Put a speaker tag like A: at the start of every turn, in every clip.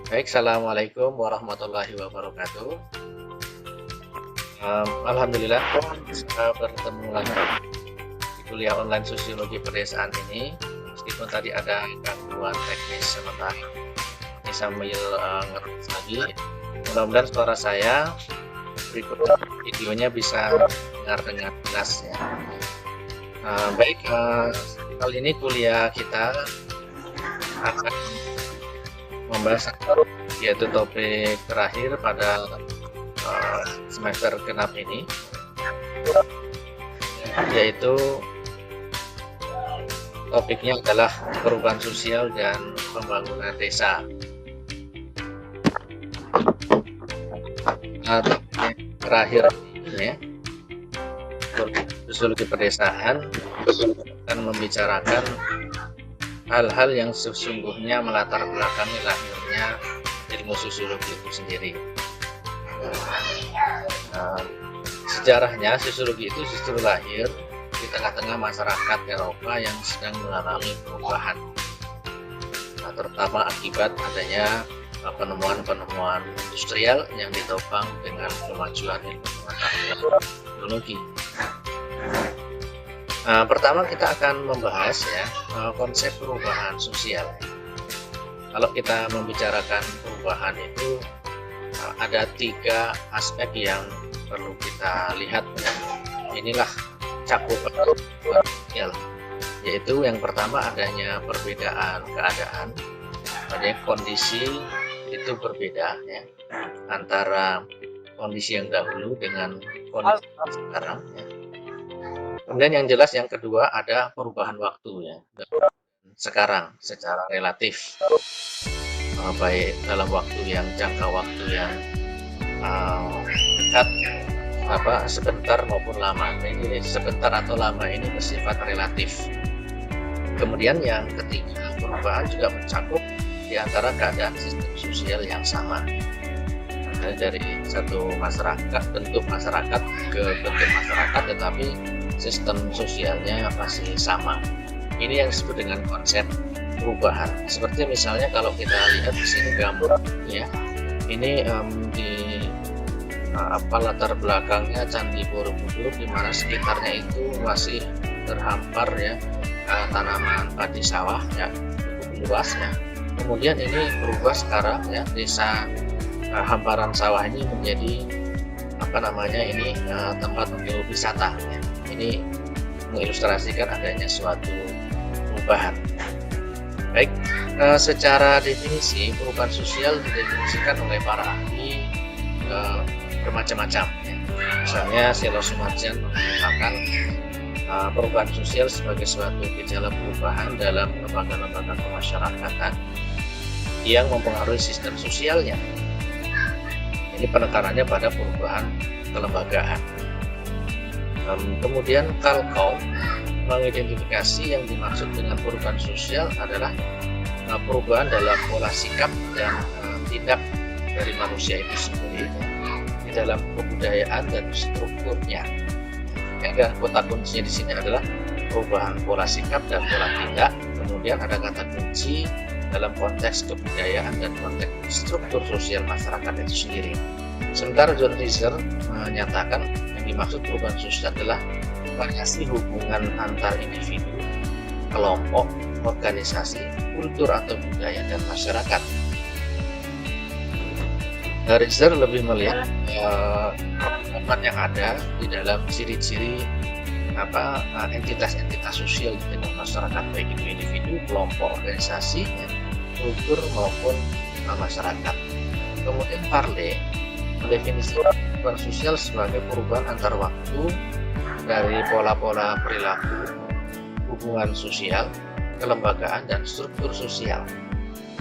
A: Baik, assalamualaikum warahmatullahi wabarakatuh. Alhamdulillah bisa bertemu lagi di kuliah online sosiologi pedesaan ini. Meskipun tadi ada gangguan teknis sementara, ini sambil ngetes lagi. Mudah-mudahan suara saya berikut videonya bisa dengar dengan jelas ya. Baik, kali ini kuliah kita akan membahas yaitu topik terakhir pada semester genap ini, yaitu topiknya adalah perubahan sosial dan pembangunan desa. Topik terakhir ini ya, sosiologi pedesaan akan membicarakan hal-hal yang sesungguhnya melatar belakangi lahirnya ilmu sosiologi itu sendiri. Sejarahnya sosiologi itu justru lahir di tengah-tengah masyarakat Eropa yang sedang mengalami perubahan, terutama akibat adanya penemuan-penemuan industrial yang ditopang dengan kemajuan ilmu pengetahuan teknologi. Pertama kita akan membahas ya konsep perubahan sosial. Kalau kita membicarakan perubahan itu ada 3 aspek yang perlu kita lihat. Inilah cakupan sosial, yaitu yang pertama adanya perbedaan keadaan, adanya kondisi itu berbeda ya antara kondisi yang dahulu dengan kondisi sekarang ya. Kemudian yang jelas yang kedua ada perubahan waktu ya, sekarang secara relatif, baik dalam waktu yang jangka waktu yang dekat sebentar maupun lama. Ini sebentar atau lama ini bersifat relatif. Kemudian yang ketiga, perubahan juga mencakup di antara keadaan sistem sosial yang sama, dari satu masyarakat, bentuk masyarakat ke bentuk masyarakat, tetapi sistem sosialnya masih sama. Ini yang disebut dengan konsep perubahan. Seperti misalnya kalau kita lihat di sini gambar ya, ini di latar belakangnya Candi Borobudur, di mana sekitarnya itu masih terhampar ya tanaman padi sawah ya, cukup luas ya. Kemudian ini berubah sekarang ya, desa hamparan sawah ini menjadi tempat untuk wisata ya. Ini mengilustrasikan adanya suatu perubahan. Baik, secara definisi perubahan sosial didefinisikan oleh para ahli bermacam-macam ya. Misalnya Selo Sumarjan mengatakan perubahan sosial sebagai suatu gejala perubahan dalam lembaga-lembaga kemasyarakatan yang mempengaruhi sistem sosialnya. Ini penekanannya pada perubahan kelembagaan. Kemudian Kalkau mengidentifikasi yang dimaksud dengan perubahan sosial adalah perubahan dalam pola sikap dan tindak dari manusia itu sendiri di dalam kebudayaan dan strukturnya. Yang kata kuncinya di sini adalah perubahan pola sikap dan pola tindak. Kemudian ada kata kunci dalam konteks kebudayaan dan konteks struktur sosial masyarakat itu sendiri. Sementara John Reiser menyatakan yang dimaksud perubahan sosial adalah variasi hubungan antar individu, kelompok, organisasi, kultur atau budaya dan masyarakat. Reiser lebih melihat perubahan yang ada di dalam ciri-ciri entitas-entitas sosial di tengah masyarakat, baik itu individu, kelompok, organisasi, kultur maupun masyarakat. Kemudian Farley mendefinisikan perubahan sosial sebagai perubahan antar waktu dari pola-pola perilaku, hubungan sosial, kelembagaan, dan struktur sosial.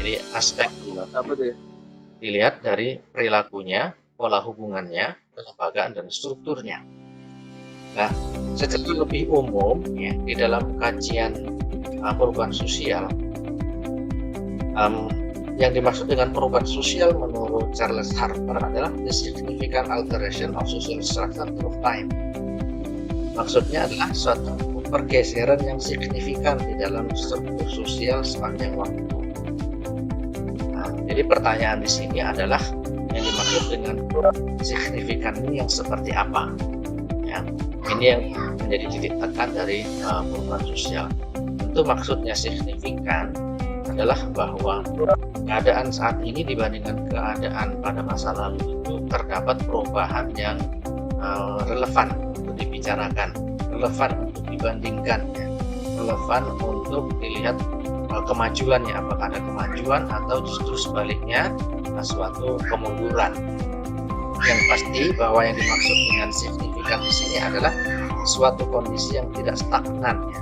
A: Jadi aspek dilihat dari perilakunya, pola hubungannya, kelembagaan, dan strukturnya. Nah, secara lebih umum ya, di dalam kajian perubahan sosial, yang dimaksud dengan perubahan sosial menurut Charles Harper adalah the significant alteration of social structure through time. Maksudnya adalah suatu pergeseran yang signifikan di dalam struktur sosial sepanjang waktu. Jadi pertanyaan di sini adalah yang dimaksud dengan signifikan ini yang seperti apa? Ya, ini yang menjadi titik tekan dari perubahan sosial. Tentu maksudnya signifikan adalah bahwa keadaan saat ini dibandingkan keadaan pada masa lalu itu terdapat perubahan yang relevan untuk dibicarakan, relevan untuk dibandingkan, ya, relevan untuk dilihat kemajuannya, apakah ada kemajuan atau justru sebaliknya suatu kemunduran. Yang pasti bahwa yang dimaksud dengan signifikan di sini adalah suatu kondisi yang tidak stagnan, ya,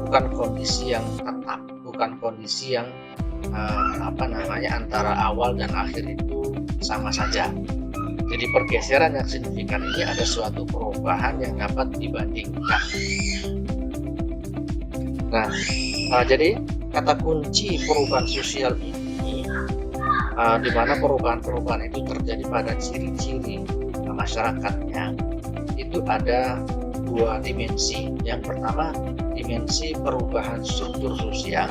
A: bukan kondisi yang tetap, bukan kondisi yang antara awal dan akhir itu sama saja. Jadi pergeseran yang signifikan ini ada suatu perubahan yang dapat dibandingkan. Nah, jadi kata kunci perubahan sosial ini, di mana perubahan-perubahan itu terjadi pada ciri-ciri masyarakatnya, itu ada dua dimensi. Yang pertama, dimensi perubahan struktur sosial,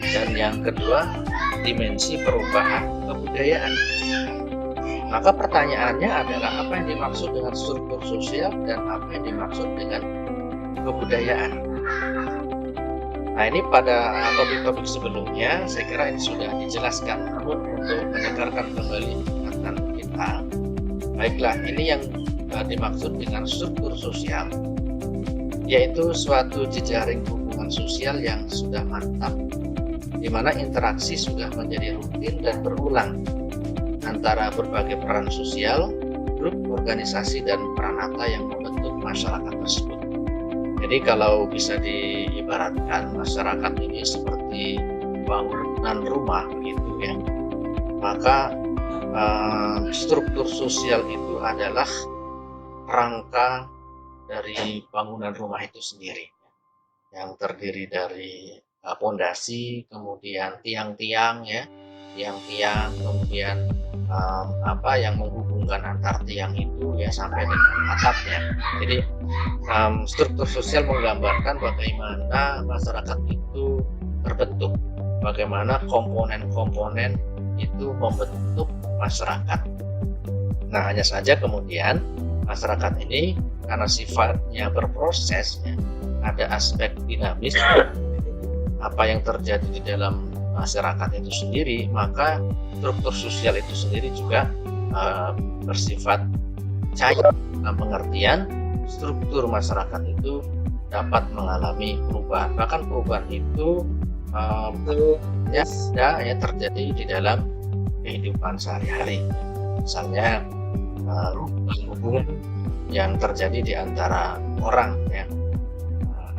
A: dan yang kedua, dimensi perubahan kebudayaan. Maka pertanyaannya adalah apa yang dimaksud dengan struktur sosial dan apa yang dimaksud dengan kebudayaan. Nah, ini pada topik-topik sebelumnya saya kira ini sudah dijelaskan, namun untuk menyegarkan kembali ingatan kita, baiklah, ini yang dimaksud dengan struktur sosial, yaitu suatu jejaring hubungan sosial yang sudah mantap, di mana interaksi sudah menjadi rutin dan berulang antara berbagai peran sosial, grup, organisasi, dan peranata yang membentuk masyarakat tersebut. Jadi kalau bisa diibaratkan masyarakat ini seperti bangunan rumah begitu, ya, maka struktur sosial itu adalah rangka dari bangunan rumah itu sendiri, yang terdiri dari pondasi, kemudian tiang-tiang, ya, tiang-tiang, kemudian yang menghubungkan antar tiang itu, ya, sampai dengan atapnya. Jadi struktur sosial menggambarkan bagaimana masyarakat itu terbentuk, bagaimana komponen-komponen itu membentuk masyarakat. Nah, hanya saja kemudian masyarakat ini karena sifatnya berproses, ya, ada aspek dinamis apa yang terjadi di dalam masyarakat itu sendiri, maka struktur sosial itu sendiri juga bersifat cair, dalam pengertian struktur masyarakat itu dapat mengalami perubahan. Bahkan perubahan itu ya terjadi di dalam kehidupan sehari-hari. Misalnya hubungan yang terjadi di antara orang, ya,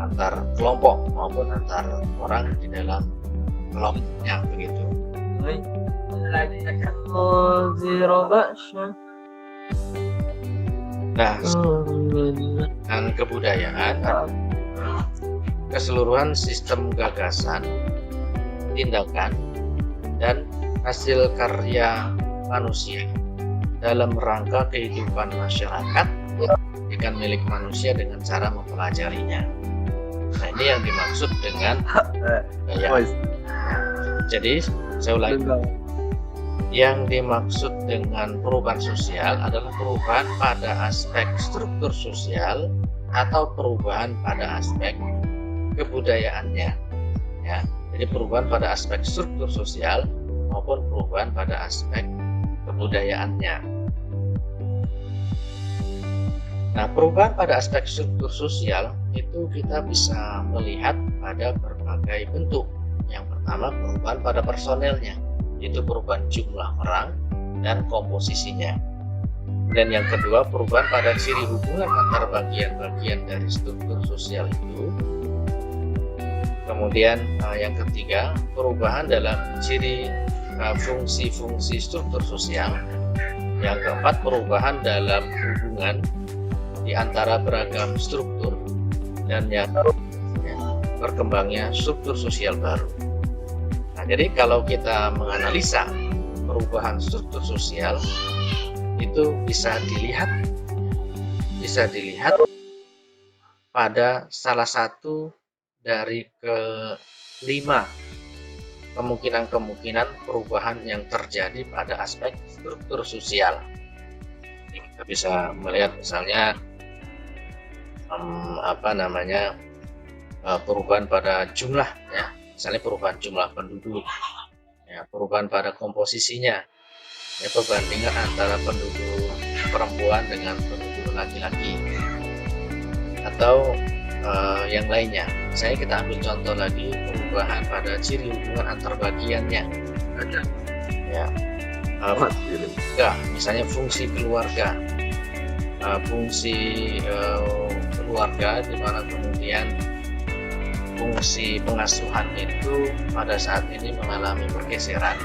A: antar kelompok maupun antar orang di dalam kelompoknya begitu. Nah, dan kebudayaan keseluruhan sistem gagasan, tindakan, dan hasil karya manusia dalam rangka kehidupan masyarakat dengan milik manusia dengan cara mempelajarinya. Nah, ini yang dimaksud dengan budaya. Jadi saya ulangi, yang dimaksud dengan perubahan sosial adalah perubahan pada aspek struktur sosial atau perubahan pada aspek kebudayaannya, ya. Jadi perubahan pada aspek struktur sosial maupun perubahan pada aspek kebudayaannya. Nah, perubahan pada aspek struktur sosial itu kita bisa melihat pada berbagai bentuk. Yang pertama, perubahan pada personelnya, yaitu perubahan jumlah orang dan komposisinya. Dan yang kedua, perubahan pada ciri hubungan antar bagian-bagian dari struktur sosial itu. Kemudian yang ketiga, perubahan dalam ciri fungsi-fungsi struktur sosial. Yang keempat, perubahan dalam hubungan di antara beragam struktur. Dan yang berkembangnya struktur sosial baru. Nah, jadi kalau kita menganalisa perubahan struktur sosial itu bisa dilihat pada salah satu dari kelima kemungkinan-kemungkinan perubahan yang terjadi pada aspek struktur sosial. Kita bisa melihat misalnya perubahan pada jumlah, ya, misalnya perubahan jumlah penduduk, ya, perubahan pada komposisinya, ya, perbandingan antara penduduk perempuan dengan penduduk laki-laki, atau yang lainnya. Saya kita ambil contoh lagi, perubahan pada ciri hubungan antar bagiannya, ya, misalnya fungsi keluarga, di mana kemudian fungsi pengasuhan itu pada saat ini mengalami pergeseran.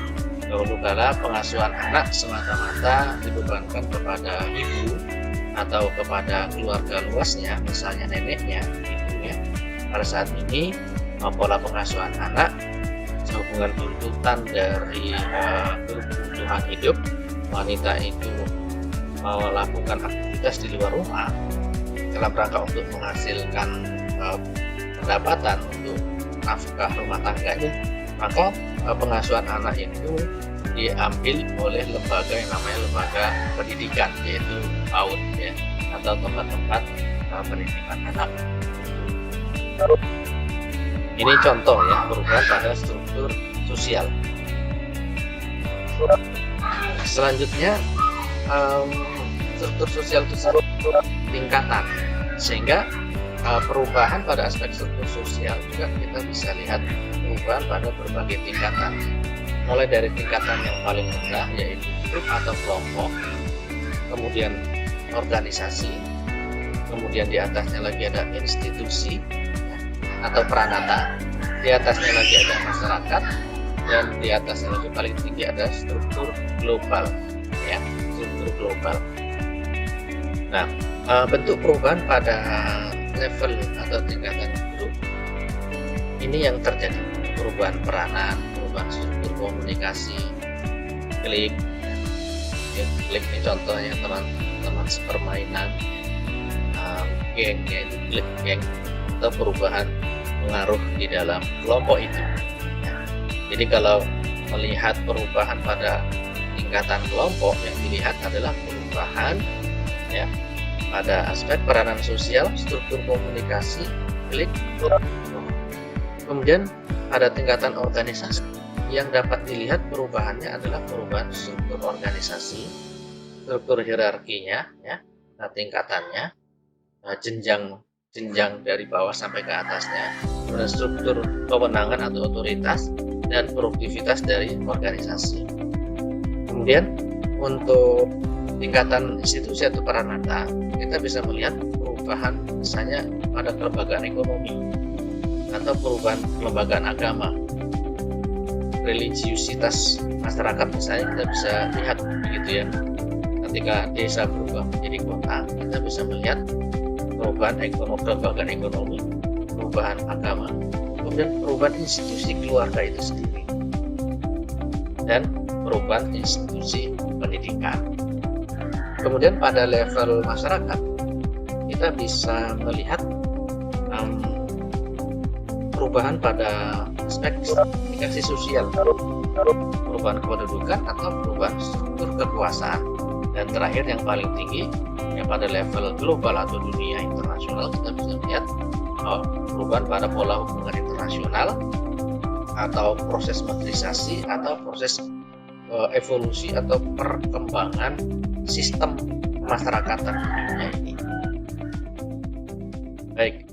A: Dahulu kala pengasuhan anak semata-mata dibebankan kepada ibu atau kepada keluarga luasnya, misalnya neneknya, ibunya. Pada saat ini pola pengasuhan anak sehubungan tuntutan dari kebutuhan hidup, wanita itu melakukan aktivitas di luar rumah dalam rangka untuk menghasilkan pendapatan untuk nafkah rumah tangganya, maka pengasuhan anak itu diambil oleh lembaga yang namanya lembaga pendidikan, yaitu PAUD, ya, atau tempat-tempat pendidikan anak. Ini contoh, ya, perubahan pada struktur sosial. Selanjutnya struktur sosial itu tingkatan, sehingga perubahan pada aspek struktur sosial juga kita bisa lihat perubahan pada berbagai tingkatan, mulai dari tingkatan yang paling rendah yaitu grup atau kelompok, kemudian organisasi, kemudian di atasnya lagi ada institusi, ya, atau peranata, di atasnya lagi ada masyarakat, dan di atasnya lagi paling tinggi ada struktur global, ya, struktur global. Nah, bentuk perubahan pada level atau tingkatan grup ini yang terjadi, perubahan peranan, perubahan struktur komunikasi, klik, ya, klik ini contohnya teman-teman sepermainan, geng, yaitu klik geng, atau perubahan pengaruh di dalam kelompok itu. Ya. Jadi kalau melihat perubahan pada tingkatan kelompok, yang dilihat adalah perubahan, ya, pada aspek peranan sosial, struktur komunikasi, klik. Kemudian pada tingkatan organisasi, yang dapat dilihat perubahannya adalah perubahan struktur organisasi, struktur hierarkinya, ya, nah, tingkatannya, jenjang dari bawah sampai ke atasnya, kemudian struktur kewenangan atau otoritas, dan produktivitas dari organisasi. Kemudian untuk tingkatan institusi atau peranata, kita bisa melihat perubahan misalnya pada kelembagaan ekonomi atau perubahan kelembagaan agama, religiusitas masyarakat, misalnya kita bisa lihat begitu, ya, ketika desa berubah menjadi kota, kita bisa melihat perubahan kelembagaan ekonomi, perubahan agama, kemudian perubahan institusi keluarga itu sendiri, dan perubahan institusi pendidikan. Kemudian pada level masyarakat, kita bisa melihat perubahan pada aspek stratifikasi sosial, perubahan kependudukan atau perubahan struktur kekuasaan. Dan terakhir yang paling tinggi, yang pada level global atau dunia internasional, kita bisa melihat perubahan pada pola hubungan internasional atau proses metrisasi atau proses evolusi atau perkembangan sistem masyarakatan dunia ini. Baik,